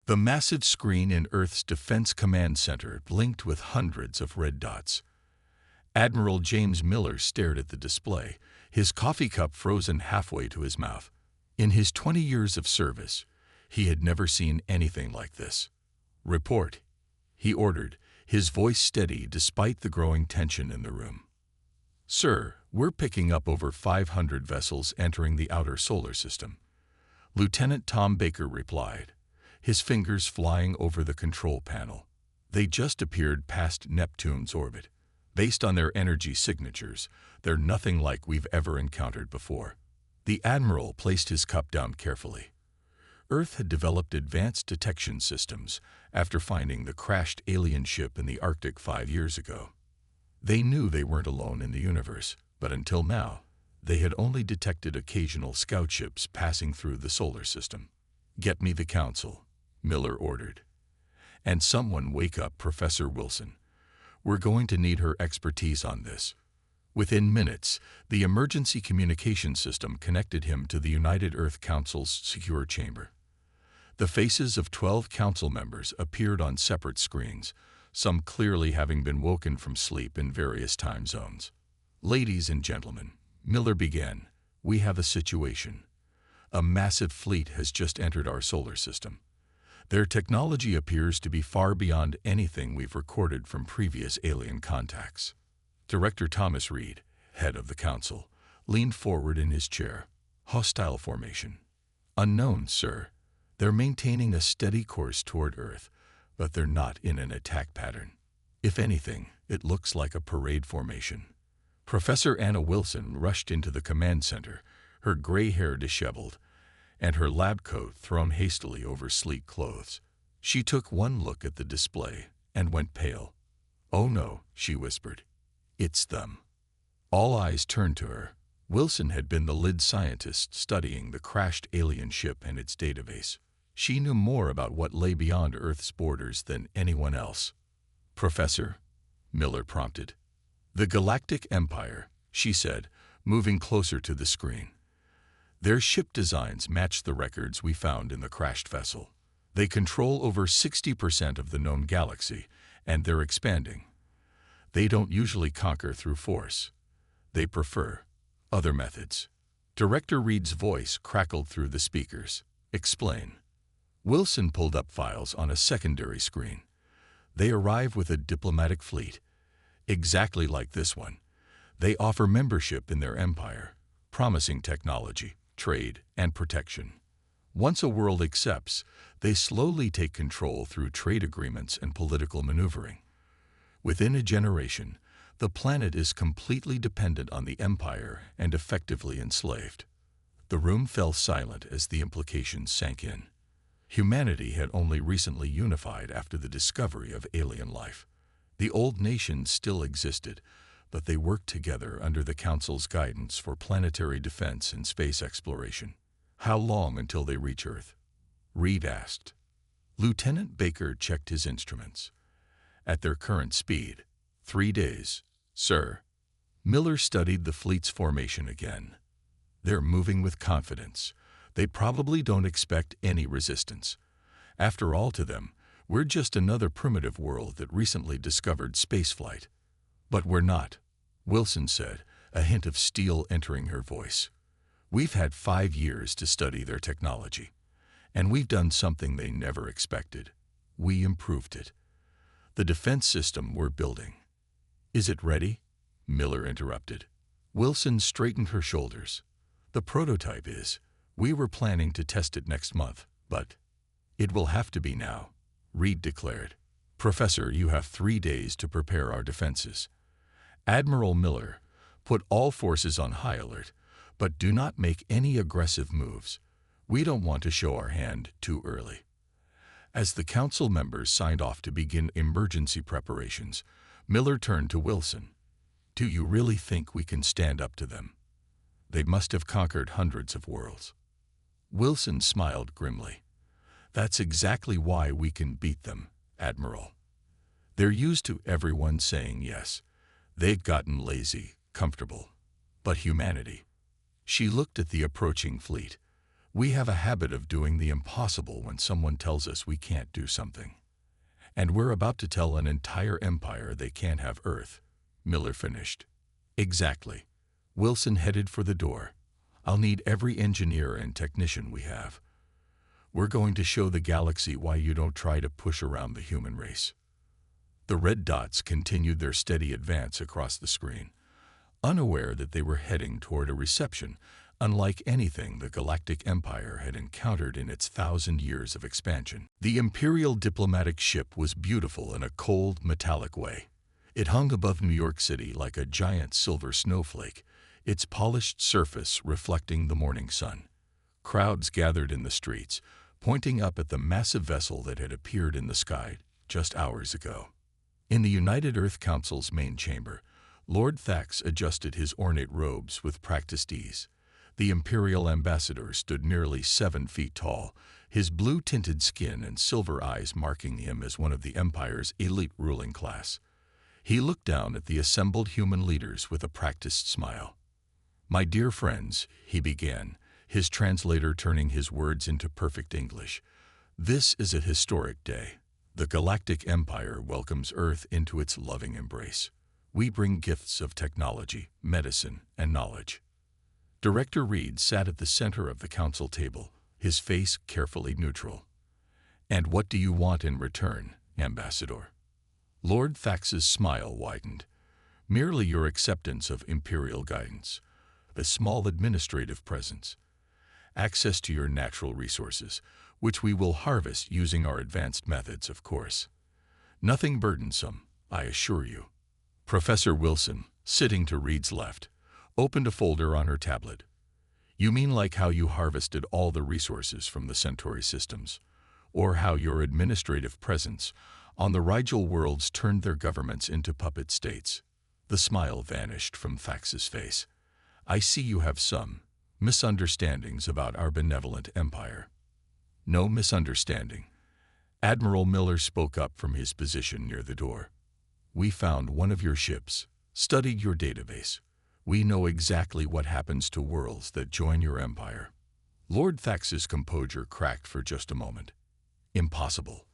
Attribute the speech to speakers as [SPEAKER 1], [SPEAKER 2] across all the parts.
[SPEAKER 1] The massive screen in Earth's Defense Command Center blinked with hundreds of red dots. Admiral James Miller stared at the display, his coffee cup frozen halfway to his mouth. In his 20 years of service, he had never seen anything like this. "Report," he ordered, his voice steady despite the growing tension in the room. "Sir, we're picking up over 500 vessels entering the outer solar system," Lieutenant Tom Baker replied, his fingers flying over the control panel. "They just appeared past Neptune's orbit. Based on their energy signatures, they're nothing like we've ever encountered before." The Admiral placed his cup down carefully. Earth had developed advanced detection systems after finding the crashed alien ship in the Arctic 5 years ago. They knew they weren't alone in the universe, but until now, they had only detected occasional scout ships passing through the solar system. "Get me the Council," Miller ordered. "And someone wake up Professor Wilson. We're going to need her expertise on this." Within minutes, the emergency communication system connected him to the United Earth Council's secure chamber. The faces of 12 council members appeared on separate screens, some clearly having been woken from sleep in various time zones. "Ladies and gentlemen," Miller began, "we have a situation. A massive fleet has just entered our solar system. Their technology appears to be far beyond anything we've recorded from previous alien contacts." Director Thomas Reed, head of the council, leaned forward in his chair. "Hostile formation." "Unknown, sir. They're maintaining a steady course toward Earth, but they're not in an attack pattern. If anything, it looks like a parade formation." Professor Anna Wilson rushed into the command center, her gray hair disheveled, and her lab coat thrown hastily over sleek clothes. She took one look at the display and went pale. "Oh no," she whispered. "It's them." All eyes turned to her. Wilson had been the lead scientist studying the crashed alien ship and its database. She knew more about what lay beyond Earth's borders than anyone else. "Professor," Miller prompted. "The Galactic Empire," she said, moving closer to the screen. "Their ship designs match the records we found in the crashed vessel. They control over 60% of the known galaxy, and they're expanding. They don't usually conquer through force. They prefer other methods." Director Reed's voice crackled through the speakers. "Explain." Wilson pulled up files on a secondary screen. "They arrive with a diplomatic fleet, exactly like this one. They offer membership in their empire, promising technology, trade, and protection. Once a world accepts, they slowly take control through trade agreements and political maneuvering. Within a generation, the planet is completely dependent on the empire and effectively enslaved." The room fell silent as the implications sank in. Humanity had only recently unified after the discovery of alien life. The old nations still existed, but they worked together under the Council's guidance for planetary defense and space exploration. "How long until they reach Earth?" Reed asked. Lieutenant Baker checked his instruments. "At their current speed, 3 days, sir." Miller studied the fleet's formation again. "They're moving with confidence. They probably don't expect any resistance. After all, to them, we're just another primitive world that recently discovered spaceflight." "But we're not," Wilson said, a hint of steel entering her voice. "We've had 5 years to study their technology, and we've done something they never expected. We improved it. The defense system we're building." "Is it ready?" Miller interrupted. Wilson straightened her shoulders. "The prototype is. We were planning to test it next month, but it will have to be now," Reed declared. "Professor, you have 3 days to prepare our defenses. Admiral Miller, put all forces on high alert, but do not make any aggressive moves. We don't want to show our hand too early." As the council members signed off to begin emergency preparations, Miller turned to Wilson. "Do you really think we can stand up to them? They must have conquered hundreds of worlds." Wilson smiled grimly. "That's exactly why we can beat them, Admiral. They're used to everyone saying yes. They've gotten lazy, comfortable. But humanity." She looked at the approaching fleet. We have a habit of doing the impossible when someone tells us we can't do something. And we're about to tell an entire empire they can't have Earth, Miller finished. Exactly. Wilson headed for the door. I'll need every engineer and technician we have. We're going to show the galaxy why you don't try to push around the human race. The red dots continued their steady advance across the screen, unaware that they were heading toward a reception unlike anything the Galactic Empire had encountered in its 1,000 years of expansion. The Imperial diplomatic ship was beautiful in a cold, metallic way. It hung above New York City like a giant silver snowflake, its polished surface reflecting the morning sun. Crowds gathered in the streets, pointing up at the massive vessel that had appeared in the sky just hours ago. In the United Earth Council's main chamber, Lord Thax adjusted his ornate robes with practiced ease. The Imperial ambassador stood nearly 7 feet tall, his blue-tinted skin and silver eyes marking him as one of the Empire's elite ruling class. He looked down at the assembled human leaders with a practiced smile. "My dear friends," he began, his translator turning his words into perfect English, "this is a historic day. The Galactic Empire welcomes Earth into its loving embrace. We bring gifts of technology, medicine, and knowledge." Director Reed sat at the center of the council table, his face carefully neutral. "And what do you want in return, Ambassador?" Lord Thax's smile widened. "Merely your acceptance of Imperial guidance, a small administrative presence, access to your natural resources, which we will harvest using our advanced methods, of course. Nothing burdensome, I assure you." Professor Wilson, sitting to Reed's left, opened a folder on her tablet. "You mean like how you harvested all the resources from the Centauri systems, or how your administrative presence on the Rigel worlds turned their governments into puppet states?" The smile vanished from Thax's face. "I see you have some misunderstandings about our benevolent empire." "No misunderstanding." Admiral Miller spoke up from his position near the door. "We found one of your ships, studied your database. We know exactly what happens to worlds that join your empire." Lord Thax's composure cracked for just a moment. "Impossible.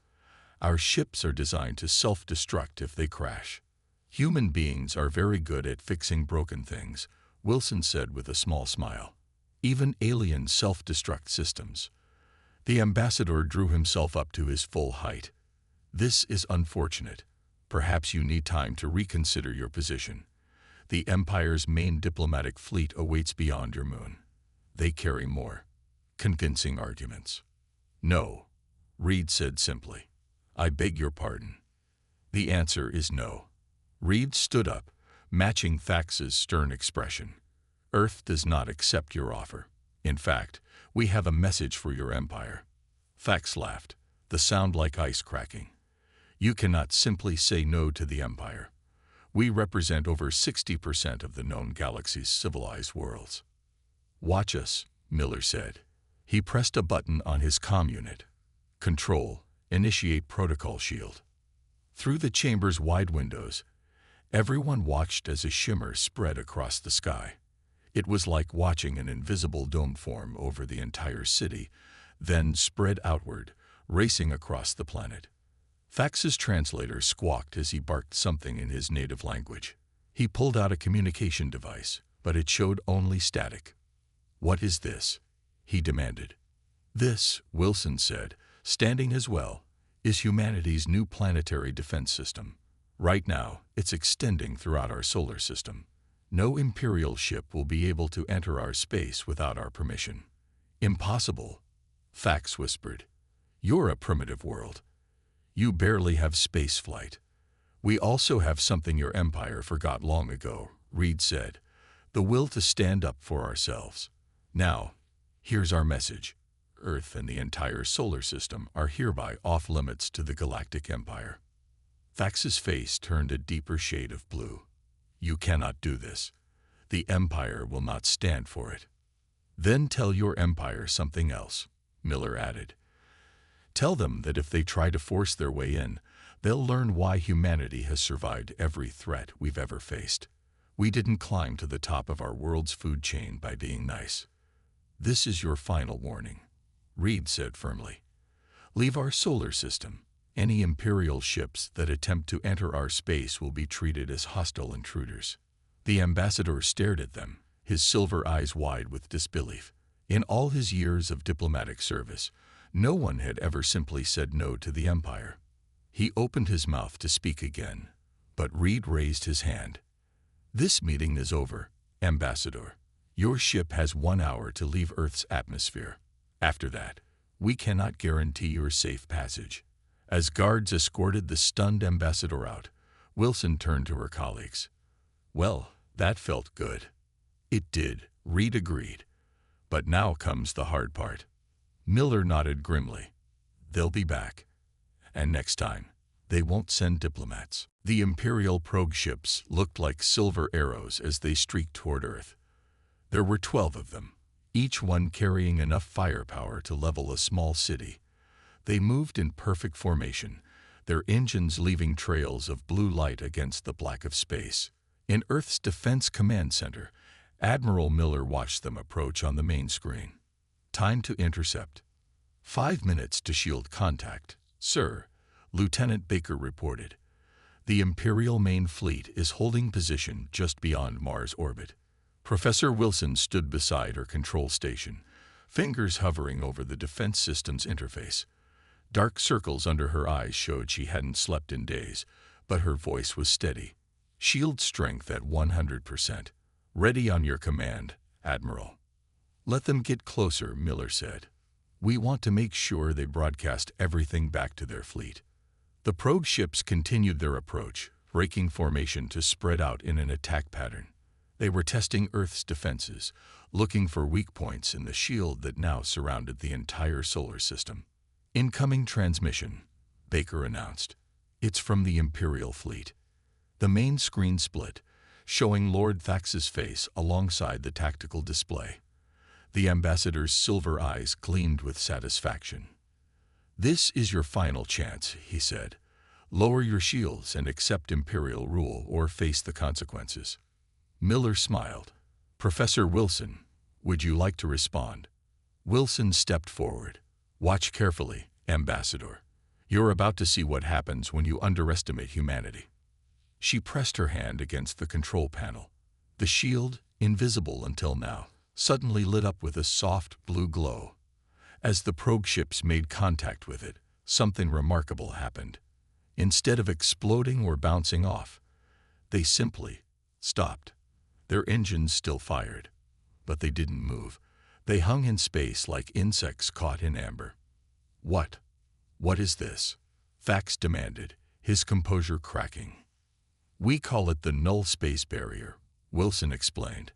[SPEAKER 1] Our ships are designed to self-destruct if they crash. Human beings are very good at fixing broken things," Wilson said with a small smile. "Even alien self-destruct systems." The ambassador drew himself up to his full height. "This is unfortunate. Perhaps you need time to reconsider your position. The Empire's main diplomatic fleet awaits beyond your moon. They carry more convincing arguments." "No," Reed said simply. "I beg your pardon." "The answer is no." Reed stood up, matching Thax's stern expression. "Earth does not accept your offer. In fact, we have a message for your empire." Thax laughed, the sound like ice cracking. "You cannot simply say no to the empire. We represent over 60% of the known galaxy's civilized worlds." "Watch us," Miller said. He pressed a button on his comm unit. "Control, initiate protocol shield." Through the chamber's wide windows, everyone watched as a shimmer spread across the sky. It was like watching an invisible dome form over the entire city, then spread outward, racing across the planet. Thax's translator squawked as he barked something in his native language. He pulled out a communication device, but it showed only static. "What is this?" he demanded. "This," Wilson said, standing as well, "is humanity's new planetary defense system. Right now, it's extending throughout our solar system. No Imperial ship will be able to enter our space without our permission." "Impossible," Thax whispered. "You're a primitive world. You barely have space flight." "We also have something your empire forgot long ago," Reed said. "The will to stand up for ourselves. Now, here's our message. Earth and the entire solar system are hereby off limits to the Galactic Empire." Thax's face turned a deeper shade of blue. "You cannot do this. The Empire will not stand for it." "Then tell your empire something else," Miller added. "Tell them that if they try to force their way in, they'll learn why humanity has survived every threat we've ever faced. We didn't climb to the top of our world's food chain by being nice. "This is your final warning," Reed said firmly. "Leave our solar system. Any Imperial ships that attempt to enter our space will be treated as hostile intruders." The ambassador stared at them, his silver eyes wide with disbelief. In all his years of diplomatic service, no one had ever simply said no to the Empire. He opened his mouth to speak again, but Reed raised his hand. "This meeting is over, Ambassador. Your ship has 1 hour to leave Earth's atmosphere. After that, we cannot guarantee your safe passage." As guards escorted the stunned ambassador out, Wilson turned to her colleagues. "Well, that felt good." "It did," Reed agreed. "But now comes the hard part." Miller nodded grimly. "They'll be back. And next time, they won't send diplomats." The Imperial probe ships looked like silver arrows as they streaked toward Earth. There were 12 of them, each one carrying enough firepower to level a small city. They moved in perfect formation, their engines leaving trails of blue light against the black of space. In Earth's Defense Command Center, Admiral Miller watched them approach on the main screen. "Time to intercept. 5 minutes to shield contact, sir," Lieutenant Baker reported. "The Imperial main fleet is holding position just beyond Mars orbit." Professor Wilson stood beside her control station, fingers hovering over the defense system's interface. Dark circles under her eyes showed she hadn't slept in days, but her voice was steady. "Shield strength at 100%. Ready on your command, Admiral." "Let them get closer," Miller said. "We want to make sure they broadcast everything back to their fleet." The probe ships continued their approach, breaking formation to spread out in an attack pattern. They were testing Earth's defenses, looking for weak points in the shield that now surrounded the entire solar system. "Incoming transmission," Baker announced. "It's from the Imperial fleet." The main screen split, showing Lord Thax's face alongside the tactical display. The ambassador's silver eyes gleamed with satisfaction. "This is your final chance," he said. "Lower your shields and accept Imperial rule or face the consequences." Miller smiled. "Professor Wilson, would you like to respond?" Wilson stepped forward. "Watch carefully, Ambassador. You're about to see what happens when you underestimate humanity." She pressed her hand against the control panel. The shield, invisible until now, suddenly lit up with a soft blue glow. As the probe ships made contact with it, something remarkable happened. Instead of exploding or bouncing off, they simply stopped. Their engines still fired, but they didn't move. They hung in space like insects caught in amber. "What is this?" Thax demanded, his composure cracking. "We call it the null space barrier," Wilson explained.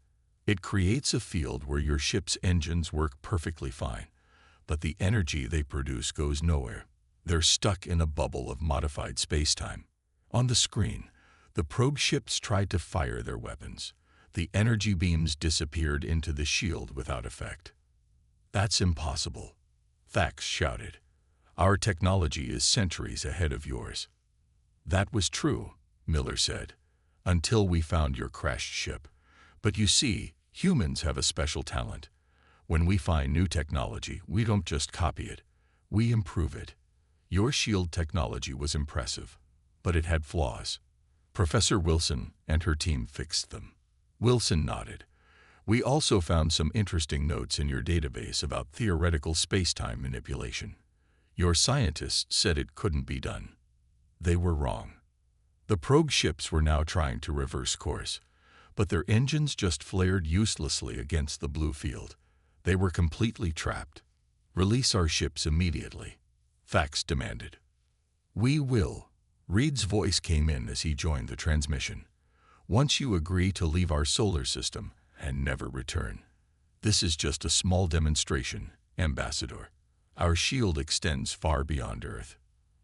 [SPEAKER 1] "It creates a field where your ship's engines work perfectly fine, but the energy they produce goes nowhere. They're stuck in a bubble of modified spacetime." On the screen, the probe ships tried to fire their weapons. The energy beams disappeared into the shield without effect. "That's impossible," Thax shouted. "Our technology is centuries ahead of yours." "That was true," Miller said, "until we found your crashed ship. But you see, humans have a special talent. When we find new technology, we don't just copy it, we improve it. Your shield technology was impressive, but it had flaws. Professor Wilson and her team fixed them." Wilson nodded. "We also found some interesting notes in your database about theoretical spacetime manipulation. Your scientists said it couldn't be done. They were wrong." The probe ships were now trying to reverse course, but their engines just flared uselessly against the blue field. They were completely trapped. "Release our ships immediately," Thax demanded. "We will." Reed's voice came in as he joined the transmission. "Once you agree to leave our solar system and never return. This is just a small demonstration, Ambassador. Our shield extends far beyond Earth.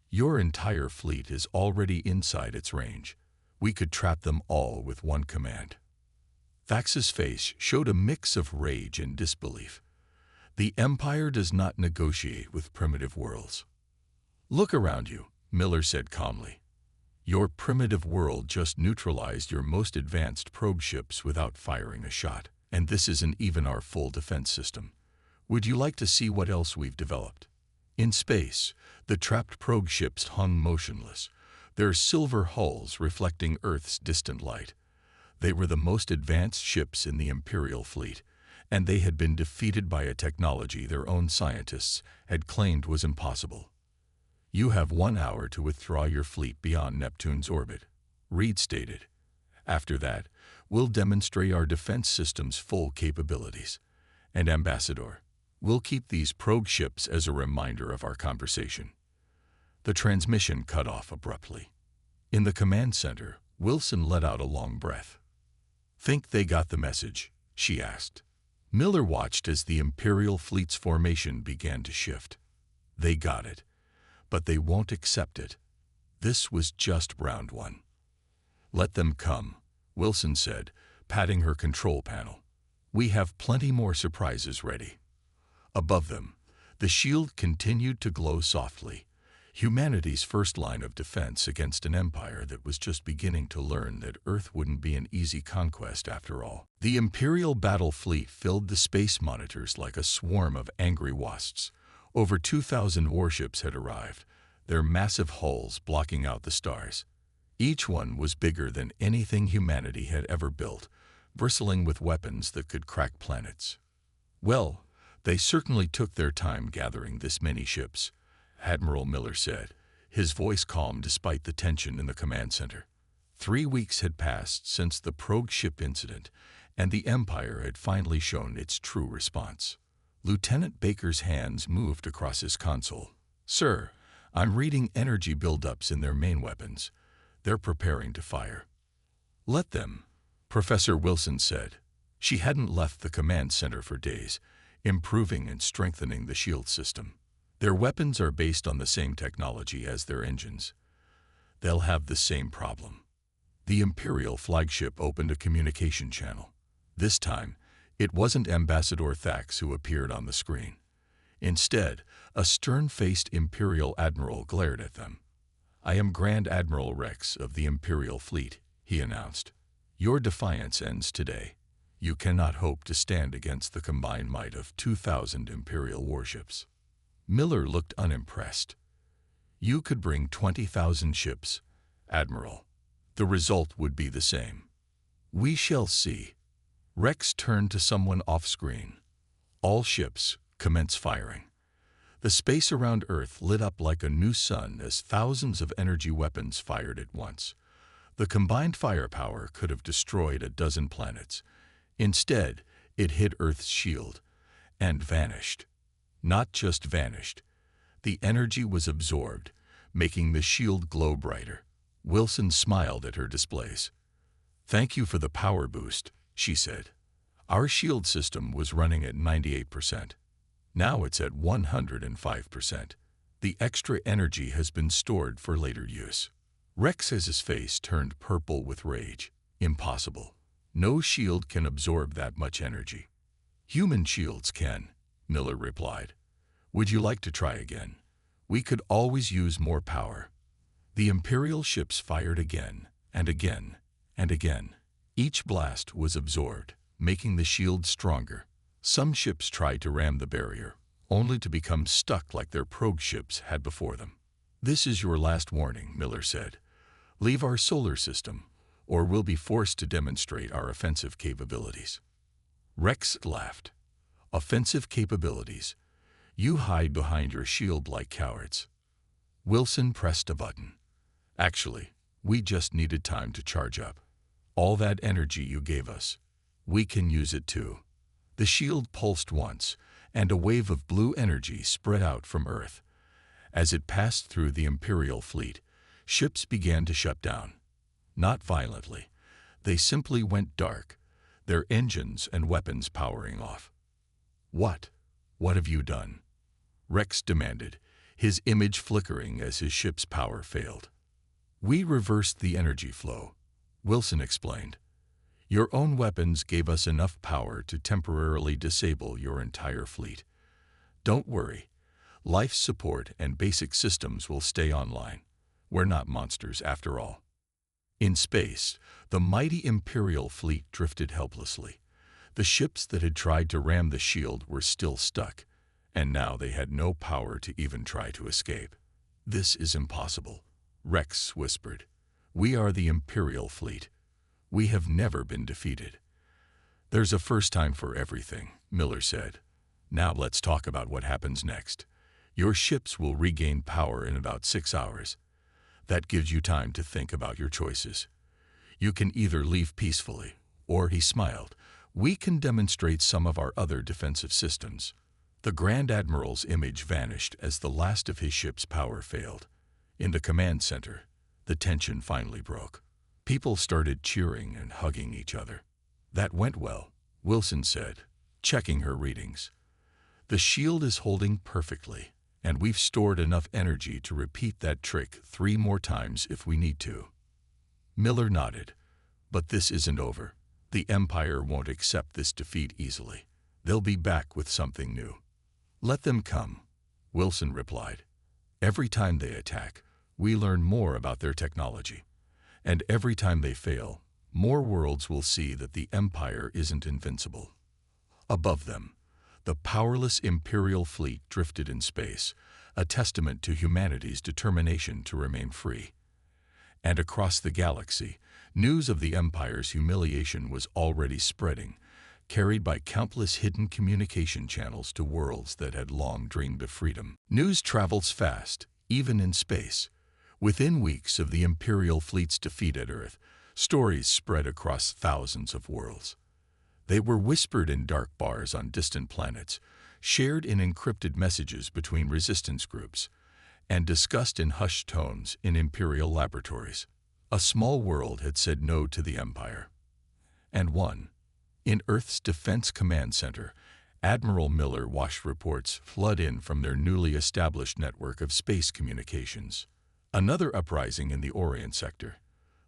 [SPEAKER 1] Your entire fleet is already inside its range. We could trap them all with one command." Thax's face showed a mix of rage and disbelief. "The Empire does not negotiate with primitive worlds." "Look around you," Miller said calmly. "Your primitive world just neutralized your most advanced probe ships without firing a shot, and this isn't even our full defense system. Would you like to see what else we've developed? In space, the trapped probe ships hung motionless, their silver hulls reflecting Earth's distant light. They were the most advanced ships in the Imperial fleet, and they had been defeated by a technology their own scientists had claimed was impossible. You have 1 hour to withdraw your fleet beyond Neptune's orbit, Reed stated. After that, we'll demonstrate our defense system's full capabilities. And Ambassador, we'll keep these probe ships as a reminder of our conversation. The transmission cut off abruptly. In the command center, Wilson let out a long breath. Think they got the message? She asked. Miller watched as the Imperial fleet's formation began to shift. They got it, but they won't accept it. This was just round one. Let them come, Wilson said, patting her control panel. We have plenty more surprises ready. Above them, the shield continued to glow softly, humanity's first line of defense against an empire that was just beginning to learn that Earth wouldn't be an easy conquest after all. The Imperial battle fleet filled the space monitors like a swarm of angry wasps. Over 2,000 warships had arrived, their massive hulls blocking out the stars. Each one was bigger than anything humanity had ever built, bristling with weapons that could crack planets. Well, they certainly took their time gathering this many ships, Admiral Miller said, his voice calm despite the tension in the command center. 3 weeks had passed since the probe ship incident, and the Empire had finally shown its true response. Lieutenant Baker's hands moved across his console. Sir, I'm reading energy buildups in their main weapons. They're preparing to fire. Let them, Professor Wilson said. She hadn't left the command center for days, improving and strengthening the shield system. Their weapons are based on the same technology as their engines. They'll have the same problem. The Imperial flagship opened a communication channel. This time, it wasn't Ambassador Thax who appeared on the screen. Instead, a stern-faced Imperial admiral glared at them. I am Grand Admiral Rex of the Imperial fleet, he announced. Your defiance ends today. You cannot hope to stand against the combined might of 2,000 Imperial warships. Miller looked unimpressed. You could bring 20,000 ships, Admiral. The result would be the same. We shall see. Rex turned to someone off-screen. All ships, commence firing. The space around Earth lit up like a new sun as thousands of energy weapons fired at once. The combined firepower could have destroyed a dozen planets. Instead, it hit Earth's shield and vanished. Not just vanished. The energy was absorbed, making the shield glow brighter. Wilson smiled at her displays. Thank you for the power boost, she said. Our shield system was running at 98%. Now it's at 105%. The extra energy has been stored for later use. Rex's face turned purple with rage. Impossible. No shield can absorb that much energy. Human shields can, Miller replied. Would you like to try again? We could always use more power. The Imperial ships fired again, and again, and again. Each blast was absorbed, making the shield stronger. Some ships tried to ram the barrier, only to become stuck like their probe ships had before them. This is your last warning, Miller said. Leave our solar system, or we'll be forced to demonstrate our offensive capabilities. Rex laughed. Offensive capabilities? You hide behind your shield like cowards. Wilson pressed a button. Actually, we just needed time to charge up. All that energy you gave us, we can use it too. The shield pulsed once, and a wave of blue energy spread out from Earth. As it passed through the Imperial fleet, ships began to shut down. Not violently. They simply went dark, their engines and weapons powering off. What? What have you done? Rex demanded, his image flickering as his ship's power failed. We reversed the energy flow, Wilson explained. Your own weapons gave us enough power to temporarily disable your entire fleet. Don't worry. Life support and basic systems will stay online. We're not monsters after all. In space, the mighty Imperial fleet drifted helplessly. The ships that had tried to ram the shield were still stuck, and now they had no power to even try to escape. "This is impossible," Rex whispered. "We are the Imperial fleet. We have never been defeated." "There's a first time for everything," Miller said. "Now let's talk about what happens next. Your ships will regain power in about 6 hours. That gives you time to think about your choices. You can either leave peacefully, or," he smiled, "we can demonstrate some of our other defensive systems." The Grand Admiral's image vanished as the last of his ship's power failed. In the command center, the tension finally broke. People started cheering and hugging each other. "That went well," Wilson said, checking her readings. "The shield is holding perfectly, and we've stored enough energy to repeat that trick 3 more times if we need to." Miller nodded. "But this isn't over. The Empire won't accept this defeat easily. They'll be back with something new." "Let them come," Wilson replied. "Every time they attack, we learn more about their technology. And every time they fail, more worlds will see that the Empire isn't invincible." Above them, the powerless Imperial fleet drifted in space, a testament to humanity's determination to remain free. And across the galaxy, news of the Empire's humiliation was already spreading, carried by countless hidden communication channels to worlds that had long dreamed of freedom. News travels fast, even in space. Within weeks of the Imperial fleet's defeat at Earth, stories spread across thousands of worlds. They were whispered in dark bars on distant planets, shared in encrypted messages between resistance groups, and discussed in hushed tones in Imperial laboratories. A small world had said no to the Empire, and won. In Earth's Defense Command Center, Admiral Miller watched reports flood in from their newly established network of space communications. Another uprising in the Orient sector.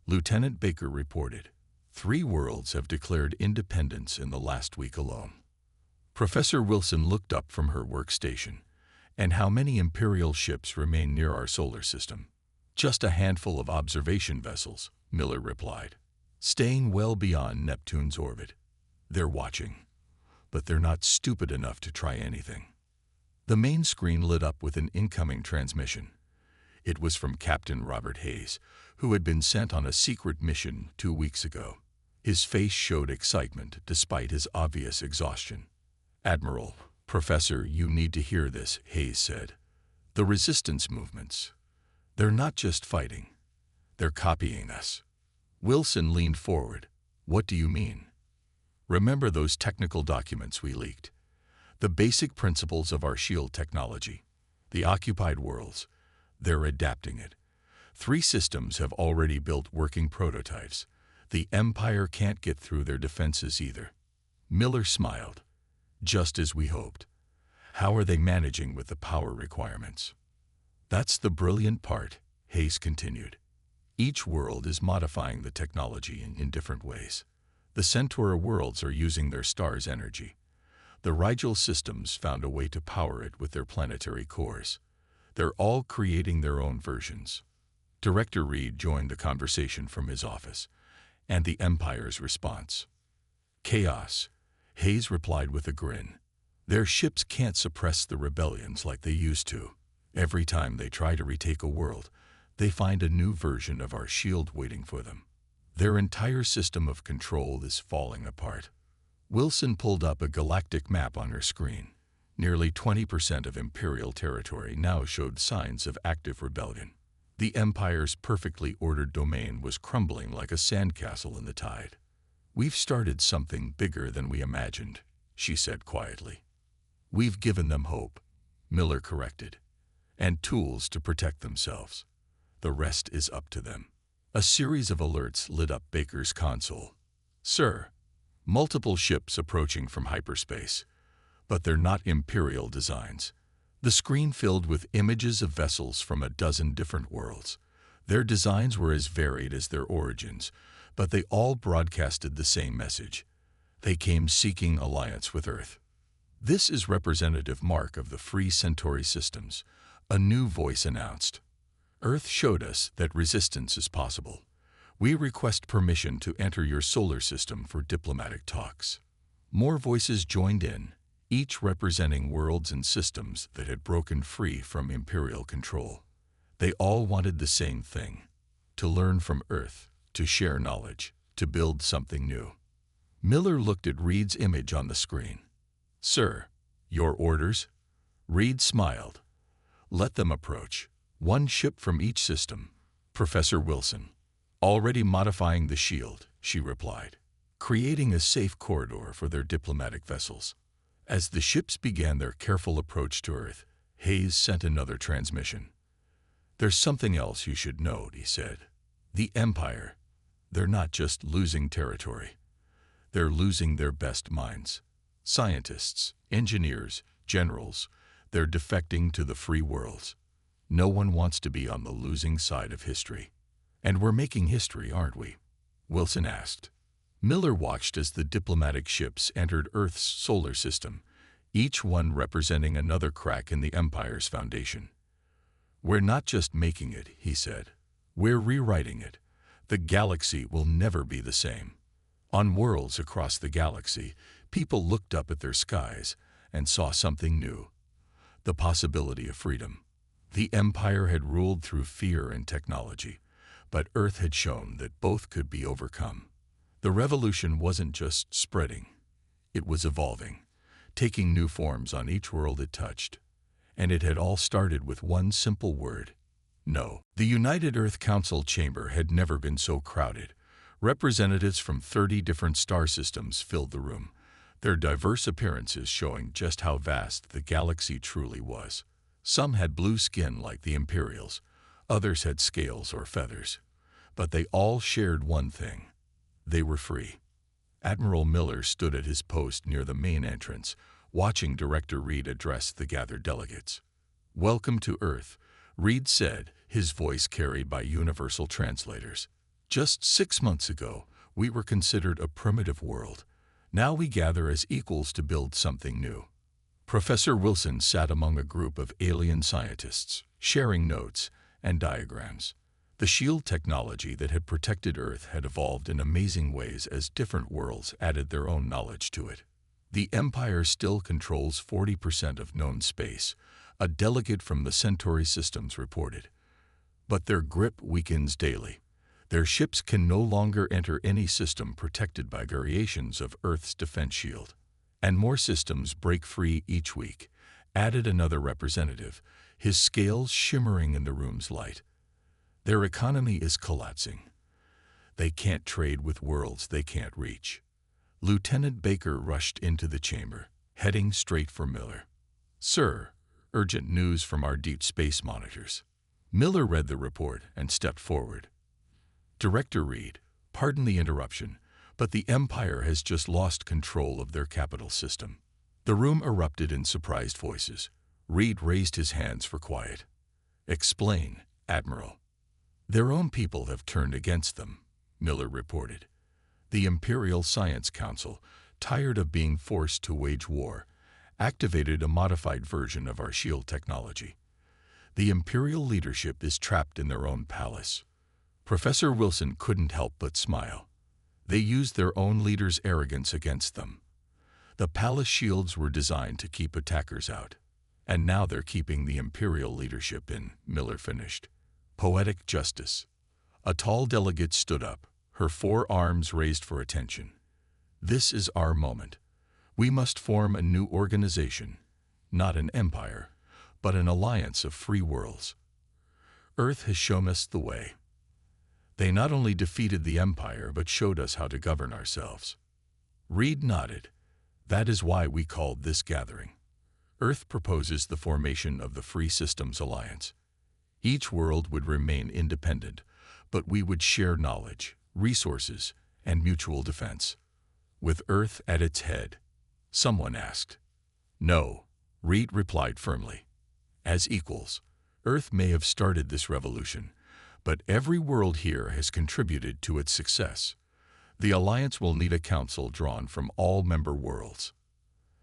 [SPEAKER 1] Lieutenant Baker reported, 3 worlds have declared independence in the last week alone. Professor Wilson looked up from her workstation. "And how many Imperial ships remain near our solar system?" "Just a handful of observation vessels," Miller replied, "staying well beyond Neptune's orbit. They're watching, but they're not stupid enough to try anything." The main screen lit up with an incoming transmission. It was from Captain Robert Hayes, who had been sent on a secret mission 2 weeks ago. His face showed excitement despite his obvious exhaustion. "Admiral, Professor, you need to hear this," Hayes said. "The resistance movements. They're not just fighting. They're copying us." Wilson leaned forward. "What do you mean?" "Remember those technical documents we leaked? The basic principles of our shield technology. The occupied worlds. They're adapting it. 3 systems have already built working prototypes. The Empire can't get through their defenses either." Miller smiled. "Just as we hoped. How are they managing with the power requirements?" "That's the brilliant part," Hayes continued. "Each world is modifying the technology in different ways. The Centaur worlds are using their star's energy. The Rigel systems found a way to power it with their planetary cores. They're all creating their own versions." Director Reed joined the conversation from his office, and the Empire's response. "Chaos," Hayes replied with a grin. "Their ships can't suppress the rebellions like they used to. Every time they try to retake a world, they find a new version of our shield waiting for them. Their entire system of control is falling apart." Wilson pulled up a galactic map on her screen. Nearly 20% of Imperial territory now showed signs of active rebellion. The Empire's perfectly ordered domain was crumbling like a sandcastle in the tide. "We've started something bigger than we imagined," she said quietly. "We've given them hope," Miller corrected, "and tools to protect themselves. The rest is up to them." A series of alerts lit up Baker's console. "Sir, multiple ships approaching from hyperspace, but they're not Imperial designs." The screen filled with images of vessels from a dozen different worlds. Their designs were as varied as their origins, but they all broadcasted the same message. They came seeking alliance with Earth. "This is representative mark of the Free Centauri systems," a new voice announced. "Earth showed us that resistance is possible. We request permission to enter your solar system for diplomatic talks." More voices joined in, each representing worlds and systems that had broken free from Imperial control. They all wanted the same thing: to learn from Earth, to share knowledge, to build something new. Miller looked at Reed's image on the screen. "Sir, your orders?" Reed smiled. "Let them approach. One ship from each system." "Professor Wilson." "Already modifying the shield," she replied, "creating a safe corridor for their diplomatic vessels." As the ships began their careful approach to Earth, Hayes sent another transmission. "There's something else you should note," he said. "The Empire, they're not just losing territory. They're losing their best minds. Scientists, engineers, generals, they're defecting to the free worlds. No one wants to be on the losing side of history." "And we're making history, aren't we?" Wilson asked. Miller watched as the diplomatic ships entered Earth's solar system, each one representing another crack in the Empire's foundation. "We're not just making it," he said. "We're rewriting it. The galaxy will never be the same." On worlds across the galaxy, people looked up at their skies and saw something new: the possibility of freedom. The Empire had ruled through fear and technology, but Earth had shown that both could be overcome. The revolution wasn't just spreading, it was evolving, taking new forms on each world it touched. And it had all started with one simple word: no. The United Earth Council chamber had never been so crowded. Representatives from 30 different star systems filled the room, their diverse appearances showing just how vast the galaxy truly was. Some had blue skin like the Imperials, others had scales or feathers, but they all shared one thing: they were free. Admiral Miller stood at his post near the main entrance, watching Director Reed address the gathered delegates. "Welcome to Earth," Reed said, his voice carried by universal translators. "Just 6 months ago, we were considered a primitive world. Now we gather as equals to build something new." Professor Wilson sat among a group of alien scientists, sharing notes and diagrams. The shield technology that had protected Earth had evolved in amazing ways as different worlds added their own knowledge to it. "The Empire still controls 40% of known space," a delegate from the Centauri systems reported. "But their grip weakens daily. Their ships can no longer enter any system protected by variations of Earth's defense shield. And more systems break free each week," added another representative, his scales shimmering in the room's light. "Their economy is collapsing. They can't trade with worlds they can't reach." Lieutenant Baker rushed into the chamber, heading straight for Miller. "Sir, urgent news from our deep space monitors." Miller read the report and stepped forward. "Director Reed, pardon the interruption, but the Empire has just lost control of their capital system." The room erupted in surprised voices. Reed raised his hands for quiet. "Explain, Admiral." "Their own people have turned against them," Miller reported. "The Imperial Science Council, tired of being forced to wage war, activated a modified version of our shield technology. The Imperial leadership is trapped in their own palace." Professor Wilson couldn't help but smile. They used their own leader's arrogance against them. The palace shields were designed to keep attackers out. And now they're keeping the Imperial leadership in, Miller finished. "Poetic justice." A tall delegate stood up, her 4 arms raised for attention. "This is our moment. We must form a new organization, not an empire, but an alliance of free worlds. Earth has shown us the way. They not only defeated the Empire, but showed us how to govern ourselves." Reed nodded. "That is why we called this gathering. Earth proposes the formation of the Free Systems Alliance. Each world would remain independent, but we would share knowledge, resources, and mutual defense. With Earth at its head." Someone asked. "No," Reed replied firmly. "As equals. Earth may have started this revolution, but every world here has contributed to its success. The Alliance will need a council drawn from all member worlds."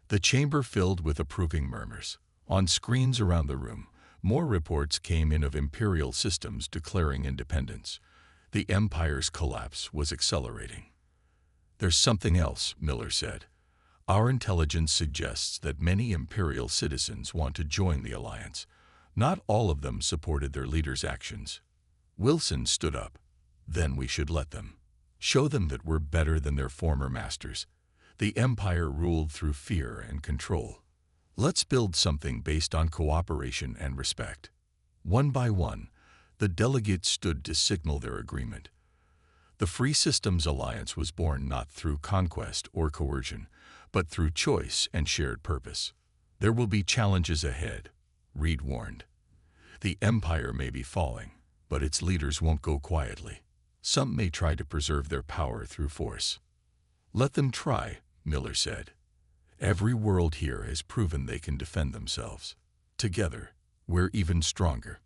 [SPEAKER 1] The chamber filled with approving murmurs. On screens around the room, more reports came in of Imperial systems declaring independence. The Empire's collapse was accelerating. "There's something else," Miller said. Our intelligence suggests that many Imperial citizens want to join the Alliance. Not all of them supported their leader's actions. Wilson stood up. Then we should let them. Show them that we're better than their former masters. The Empire ruled through fear and control. Let's build something based on cooperation and respect. One by one, the delegates stood to signal their agreement. The Free Systems Alliance was born not through conquest or coercion, but through choice and shared purpose. There will be challenges ahead, Reed warned. The Empire may be falling, but its leaders won't go quietly. Some may try to preserve their power through force. Let them try, Miller said. Every world here has proven they can defend themselves. Together, we're even stronger.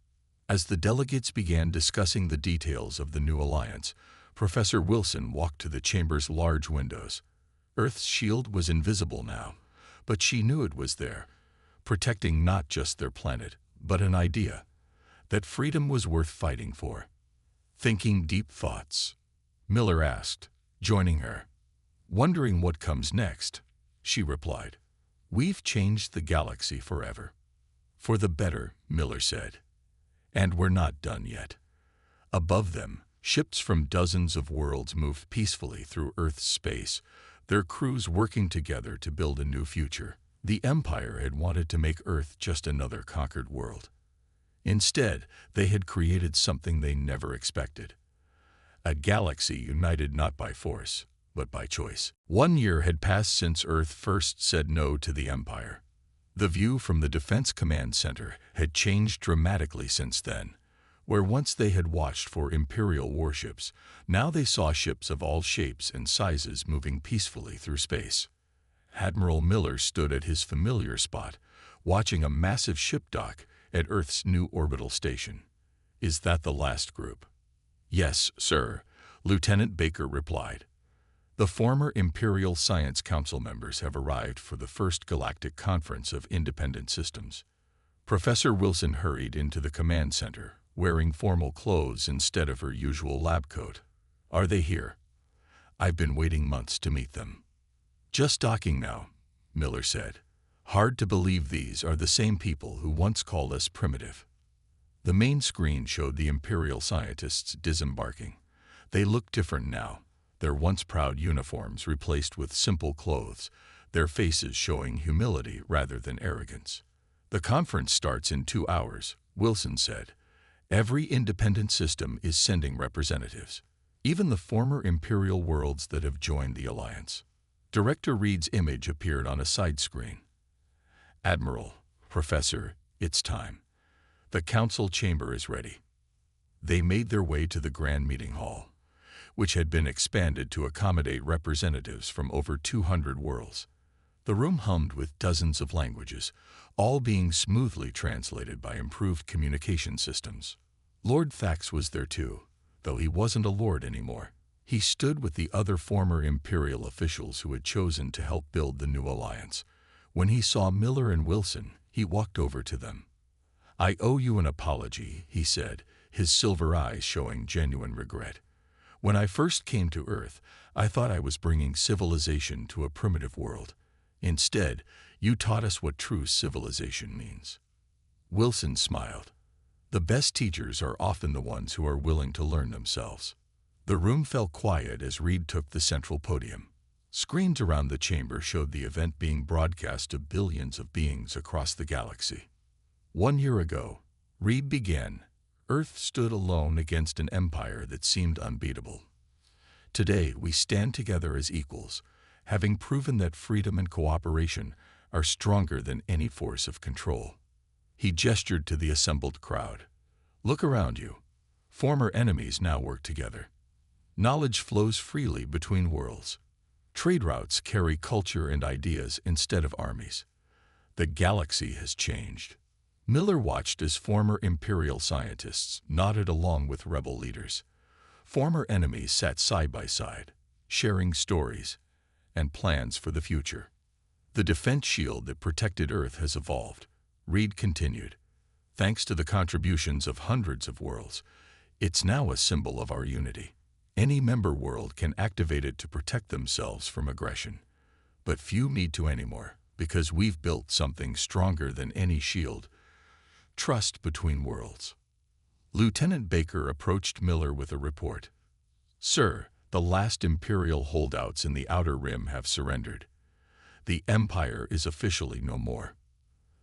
[SPEAKER 1] As the delegates began discussing the details of the new alliance, Professor Wilson walked to the chamber's large windows. Earth's shield was invisible now, but she knew it was there, protecting not just their planet, but an idea that freedom was worth fighting for. Thinking deep thoughts, Miller asked, joining her. Wondering what comes next, she replied. We've changed the galaxy forever. For the better, Miller said. And we're not done yet. Above them, ships from dozens of worlds moved peacefully through Earth's space, their crews working together to build a new future. The Empire had wanted to make Earth just another conquered world. Instead, they had created something they never expected. A galaxy united not by force, but by choice. 1 year had passed since Earth first said no to the Empire. The view from the Defense Command Center had changed dramatically since then. Where once they had watched for Imperial warships, now they saw ships of all shapes and sizes moving peacefully through space. Admiral Miller stood at his familiar spot, watching a massive ship dock at Earth's new orbital station. Is that the last group? Yes, sir, Lieutenant Baker replied. The former Imperial Science Council members have arrived for the first Galactic Conference of Independent Systems. Professor Wilson hurried into the command center, wearing formal clothes instead of her usual lab coat. Are they here? I've been waiting months to meet them. Just docking now, Miller said. Hard to believe these are the same people who once called us primitive. The main screen showed the Imperial scientists disembarking. They looked different now, their once proud uniforms replaced with simple clothes, their faces showing humility rather than arrogance. The conference starts in 2 hours, Wilson said. Every independent system is sending representatives, even the former Imperial worlds that have joined the Alliance. Director Reed's image appeared on a side screen. Admiral, Professor, it's time. The council chamber is ready. They made their way to the Grand Meeting Hall, which had been expanded to accommodate representatives from over 200 worlds. The room hummed with dozens of languages, all being smoothly translated by improved communication systems. Lord Thax was there too, though he wasn't a lord anymore. He stood with the other former Imperial officials who had chosen to help build the new alliance. When he saw Miller and Wilson, he walked over to them. I owe you an apology, he said, his silver eyes showing genuine regret. When I first came to Earth, I thought I was bringing civilization to a primitive world. Instead, you taught us what true civilization means. Wilson smiled. The best teachers are often the ones who are willing to learn themselves. The room fell quiet as Reed took the central podium. Screens around the chamber showed the event being broadcast to billions of beings across the galaxy. 1 year ago, Reed began, Earth stood alone against an empire that seemed unbeatable. Today, we stand together as equals, having proven that freedom and cooperation are stronger than any force of control. He gestured to the assembled crowd. Look around you. Former enemies now work together. Knowledge flows freely between worlds. Trade routes carry culture and ideas instead of armies. The galaxy has changed. Miller watched as former Imperial scientists nodded along with rebel leaders. Former enemies sat side by side, sharing stories and plans for the future. The defense shield that protected Earth has evolved, Reed continued. Thanks to the contributions of hundreds of worlds, it's now a symbol of our unity. Any member world can activate it to protect themselves from aggression. but few need to anymore, because we've built something stronger than any shield. Trust between worlds. Lieutenant Baker approached Miller with a report. Sir, the last Imperial holdouts in the Outer Rim have surrendered. The Empire is officially no more.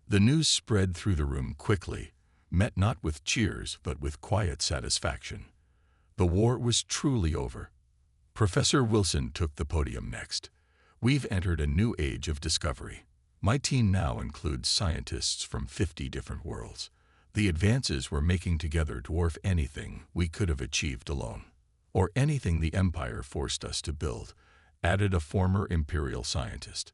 [SPEAKER 1] The news spread through the room quickly, met not with cheers but with quiet satisfaction. The war was truly over. Professor Wilson took the podium next. We've entered a new age of discovery. My team now includes scientists from 50 different worlds. The advances we're making together dwarf anything we could have achieved alone, or anything the Empire forced us to build, added a former Imperial scientist.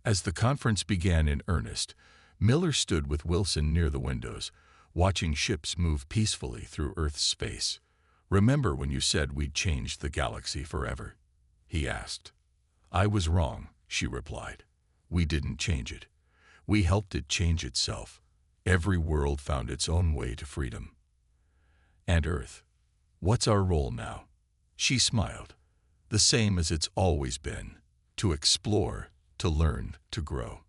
[SPEAKER 1] As the conference began in earnest, Miller stood with Wilson near the windows, watching ships move peacefully through Earth's space. Remember when you said we'd changed the galaxy forever? He asked. I was wrong, she replied. We didn't change it. We helped it change itself. Every world found its own way to freedom. And Earth, what's our role now? She smiled. The same as it's always been. To explore, to learn, to grow.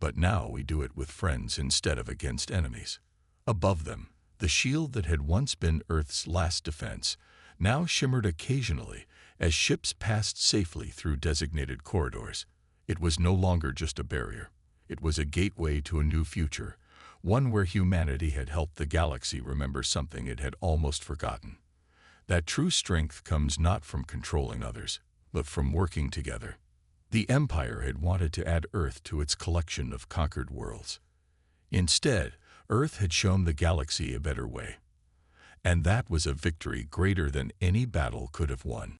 [SPEAKER 1] But now we do it with friends instead of against enemies. Above them, the shield that had once been Earth's last defense now shimmered occasionally as ships passed safely through designated corridors. It was no longer just a barrier. It was a gateway to a new future, one where humanity had helped the galaxy remember something it had almost forgotten. That true strength comes not from controlling others, but from working together. The Empire had wanted to add Earth to its collection of conquered worlds. Instead, Earth had shown the galaxy a better way. And that was a victory greater than any battle could have won.